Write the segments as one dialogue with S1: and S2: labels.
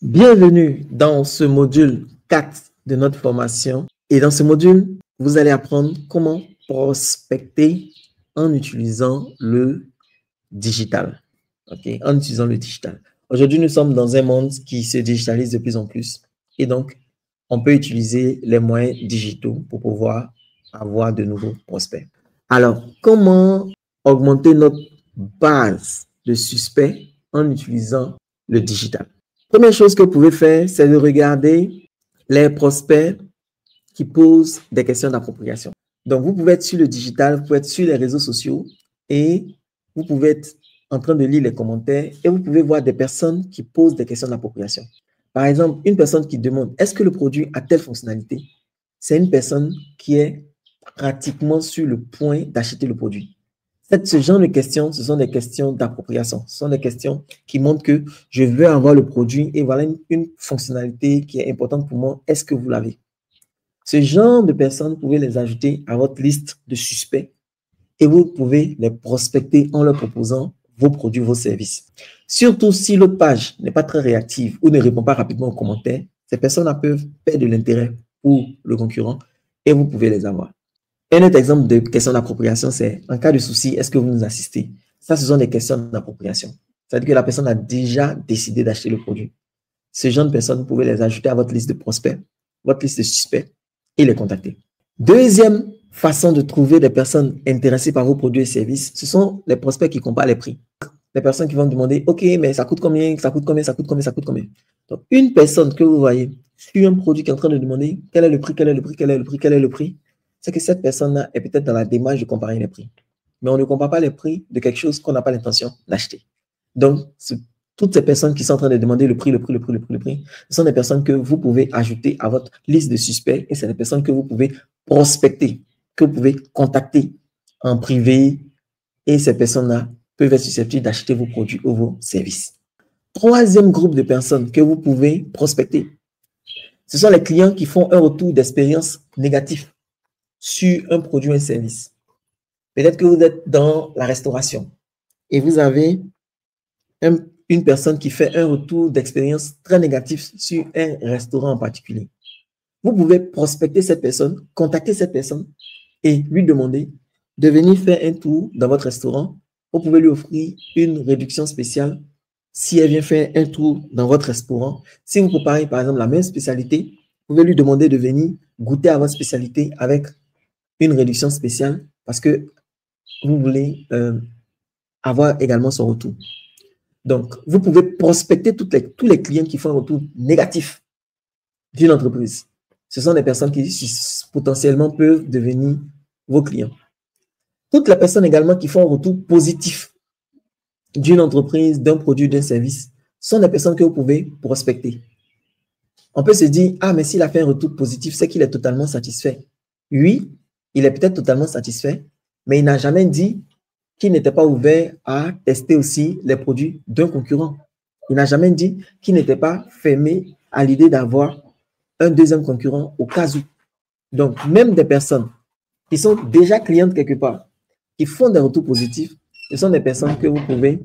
S1: Bienvenue dans ce module 4 de notre formation. Et dans ce module, vous allez apprendre comment prospecter en utilisant le digital. En utilisant le digital. Aujourd'hui, nous sommes dans un monde qui se digitalise de plus en plus. Et donc, on peut utiliser les moyens digitaux pour pouvoir avoir de nouveaux prospects. Alors, comment augmenter notre base de suspects en utilisant le digital? Première chose que vous pouvez faire, c'est de regarder les prospects qui posent des questions d'appropriation. Donc, vous pouvez être sur le digital, vous pouvez être sur les réseaux sociaux et vous pouvez être en train de lire les commentaires et vous pouvez voir des personnes qui posent des questions d'appropriation. Par exemple, une personne qui demande « Est-ce que le produit a telle fonctionnalité ?» C'est une personne qui est pratiquement sur le point d'acheter le produit. Ce genre de questions, ce sont des questions d'appropriation. Ce sont des questions qui montrent que je veux avoir le produit et voilà une fonctionnalité qui est importante pour moi. Est-ce que vous l'avez? Ce genre de personnes, vous pouvez les ajouter à votre liste de suspects et vous pouvez les prospecter en leur proposant vos produits, vos services. Surtout si l'autre page n'est pas très réactive ou ne répond pas rapidement aux commentaires, ces personnes peuvent perdre de l'intérêt pour le concurrent et vous pouvez les avoir. Un autre exemple de question d'appropriation, c'est en cas de souci, est-ce que vous nous assistez? Ça, ce sont des questions d'appropriation. C'est-à-dire que la personne a déjà décidé d'acheter le produit. Ce genre de personnes, vous pouvez les ajouter à votre liste de prospects, votre liste de suspects et les contacter. Deuxième façon de trouver des personnes intéressées par vos produits et services, ce sont les prospects qui comparent les prix. Les personnes qui vont demander, OK, mais ça coûte combien, ça coûte combien, ça coûte combien, ça coûte combien. Donc, une personne que vous voyez sur un produit qui est en train de demander quel est le prix, quel est le prix, quel est le prix, quel est le prix, c'est que cette personne-là est peut-être dans la démarche de comparer les prix. Mais on ne compare pas les prix de quelque chose qu'on n'a pas l'intention d'acheter. Donc, toutes ces personnes qui sont en train de demander le prix, ce sont des personnes que vous pouvez ajouter à votre liste de suspects et c'est des personnes que vous pouvez prospecter, que vous pouvez contacter en privé et ces personnes-là peuvent être susceptibles d'acheter vos produits ou vos services. Troisième groupe de personnes que vous pouvez prospecter, ce sont les clients qui font un retour d'expérience négatif sur un produit ou un service. Peut-être que vous êtes dans la restauration et vous avez une personne qui fait un retour d'expérience très négatif sur un restaurant en particulier. Vous pouvez prospecter cette personne, contacter cette personne et lui demander de venir faire un tour dans votre restaurant. Vous pouvez lui offrir une réduction spéciale si elle vient faire un tour dans votre restaurant. Si vous préparez par exemple la même spécialité, vous pouvez lui demander de venir goûter à votre spécialité avec une réduction spéciale parce que vous voulez avoir également son retour. Donc, vous pouvez prospecter tous les clients qui font un retour négatif d'une entreprise. Ce sont des personnes qui potentiellement peuvent devenir vos clients. Toutes les personnes également qui font un retour positif d'une entreprise, d'un produit, d'un service, sont des personnes que vous pouvez prospecter. On peut se dire, ah, mais s'il a fait un retour positif, c'est qu'il est totalement satisfait. Oui, il est peut-être totalement satisfait, mais il n'a jamais dit qu'il n'était pas ouvert à tester aussi les produits d'un concurrent. Il n'a jamais dit qu'il n'était pas fermé à l'idée d'avoir un deuxième concurrent au cas où. Donc, même des personnes qui sont déjà clientes quelque part, qui font des retours positifs, ce sont des personnes que vous pouvez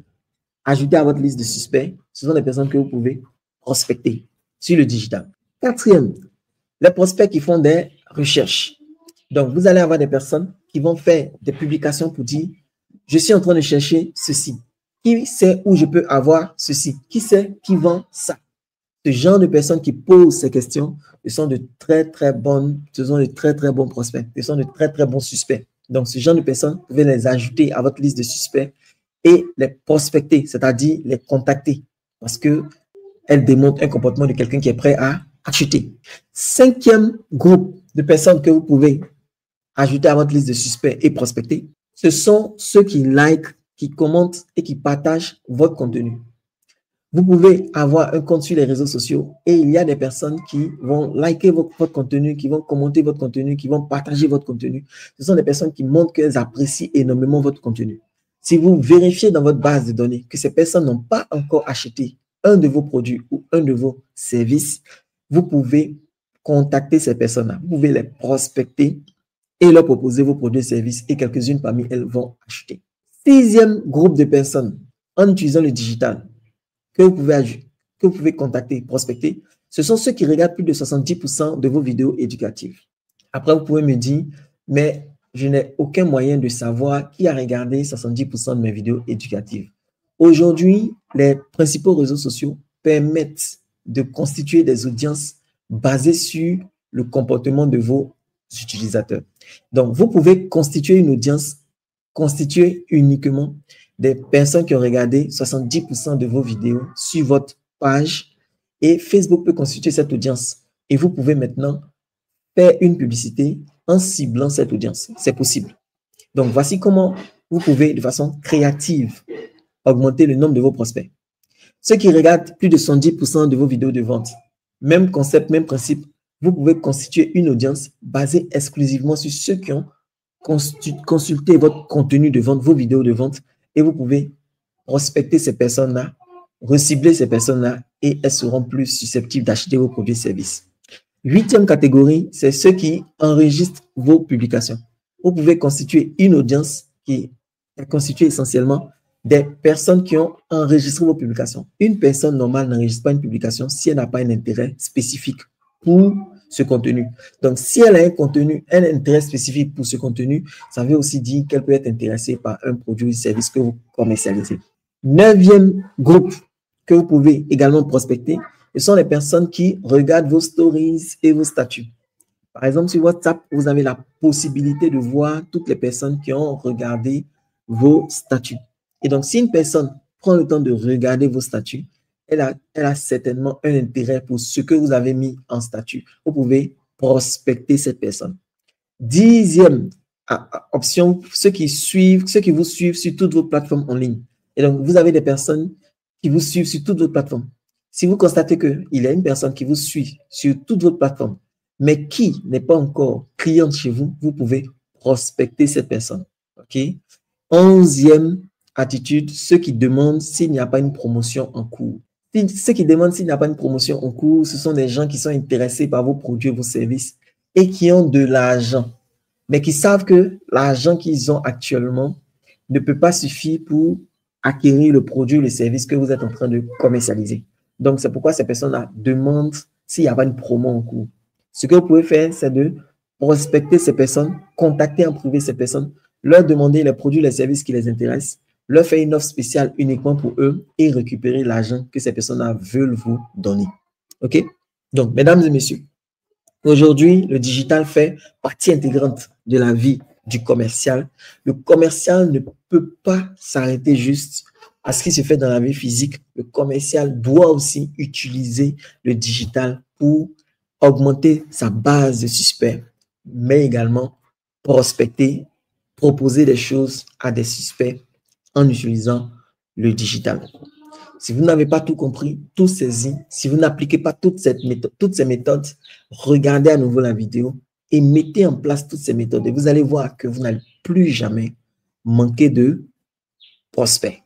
S1: ajouter à votre liste de suspects. Ce sont des personnes que vous pouvez prospecter sur le digital. Quatrième, les prospects qui font des recherches. Donc, vous allez avoir des personnes qui vont faire des publications pour dire « Je suis en train de chercher ceci. Qui sait où je peux avoir ceci? Qui sait qui vend ça ?» Ce genre de personnes qui posent ces questions, ce sont de très bons prospects. Ce sont de très bons suspects. Donc, ce genre de personnes, vous pouvez les ajouter à votre liste de suspects et les prospecter, c'est-à-dire les contacter parce qu'elles démontrent un comportement de quelqu'un qui est prêt à acheter. Cinquième groupe de personnes que vous pouvez ajouter à votre liste de suspects et prospecter, ce sont ceux qui likent, qui commentent et qui partagent votre contenu. Vous pouvez avoir un compte sur les réseaux sociaux et il y a des personnes qui vont liker votre contenu, qui vont commenter votre contenu, qui vont partager votre contenu. Ce sont des personnes qui montrent qu'elles apprécient énormément votre contenu. Si vous vérifiez dans votre base de données que ces personnes n'ont pas encore acheté un de vos produits ou un de vos services, vous pouvez contacter ces personnes-là. Vous pouvez les prospecter et leur proposer vos produits et services et quelques-unes parmi elles vont acheter. Sixième groupe de personnes en utilisant le digital que vous pouvez que vous pouvez contacter, prospecter, ce sont ceux qui regardent plus de 70% de vos vidéos éducatives. Après, vous pouvez me dire, mais je n'ai aucun moyen de savoir qui a regardé 70% de mes vidéos éducatives. Aujourd'hui, les principaux réseaux sociaux permettent de constituer des audiences basées sur le comportement de vos utilisateurs. Donc, vous pouvez constituer une audience constituée uniquement des personnes qui ont regardé 70% de vos vidéos sur votre page et Facebook peut constituer cette audience. Et vous pouvez maintenant faire une publicité en ciblant cette audience. C'est possible. Donc, voici comment vous pouvez, de façon créative, augmenter le nombre de vos prospects. Ceux qui regardent plus de 70% de vos vidéos de vente, même concept, même principe, vous pouvez constituer une audience basée exclusivement sur ceux qui ont consulté votre contenu de vente, vos vidéos de vente, et vous pouvez prospecter ces personnes-là, recibler ces personnes-là, et elles seront plus susceptibles d'acheter vos produits et services. 8e catégorie, c'est ceux qui enregistrent vos publications. Vous pouvez constituer une audience qui est constituée essentiellement des personnes qui ont enregistré vos publications. Une personne normale n'enregistre pas une publication si elle n'a pas un intérêt spécifique pour ce contenu. Donc, si elle a un intérêt spécifique pour ce contenu, ça veut aussi dire qu'elle peut être intéressée par un produit ou service que vous commercialisez. 9e groupe que vous pouvez également prospecter, ce sont les personnes qui regardent vos stories et vos statuts. Par exemple, sur WhatsApp, vous avez la possibilité de voir toutes les personnes qui ont regardé vos statuts. Et donc, si une personne prend le temps de regarder vos statuts, elle a certainement un intérêt pour ce que vous avez mis en statut. Vous pouvez prospecter cette personne. 10e option, ceux qui vous suivent sur toutes vos plateformes en ligne. Et donc, vous avez des personnes qui vous suivent sur toutes vos plateformes. Si vous constatez qu'il y a une personne qui vous suit sur toutes vos plateformes, mais qui n'est pas encore cliente chez vous, vous pouvez prospecter cette personne. OK? 11e attitude, ceux qui demandent s'il n'y a pas une promotion en cours. Ceux qui demandent s'il n'y a pas une promotion en cours, ce sont des gens qui sont intéressés par vos produits et vos services et qui ont de l'argent, mais qui savent que l'argent qu'ils ont actuellement ne peut pas suffire pour acquérir le produit ou le service que vous êtes en train de commercialiser. Donc, c'est pourquoi ces personnes-là demandent s'il n'y a pas une promo en cours. Ce que vous pouvez faire, c'est de prospecter ces personnes, contacter en privé ces personnes, leur demander les produits, les services qui les intéressent, leur faire une offre spéciale uniquement pour eux et récupérer l'argent que ces personnes-là veulent vous donner. OK? Donc, mesdames et messieurs, aujourd'hui, le digital fait partie intégrante de la vie du commercial. Le commercial ne peut pas s'arrêter juste à ce qui se fait dans la vie physique. Le commercial doit aussi utiliser le digital pour augmenter sa base de suspects, mais également prospecter, proposer des choses à des suspects en utilisant le digital. Si vous n'avez pas tout compris, tout saisi, si vous n'appliquez pas toutes ces méthodes, regardez à nouveau la vidéo et mettez en place toutes ces méthodes et vous allez voir que vous n'allez plus jamais manquer de prospects.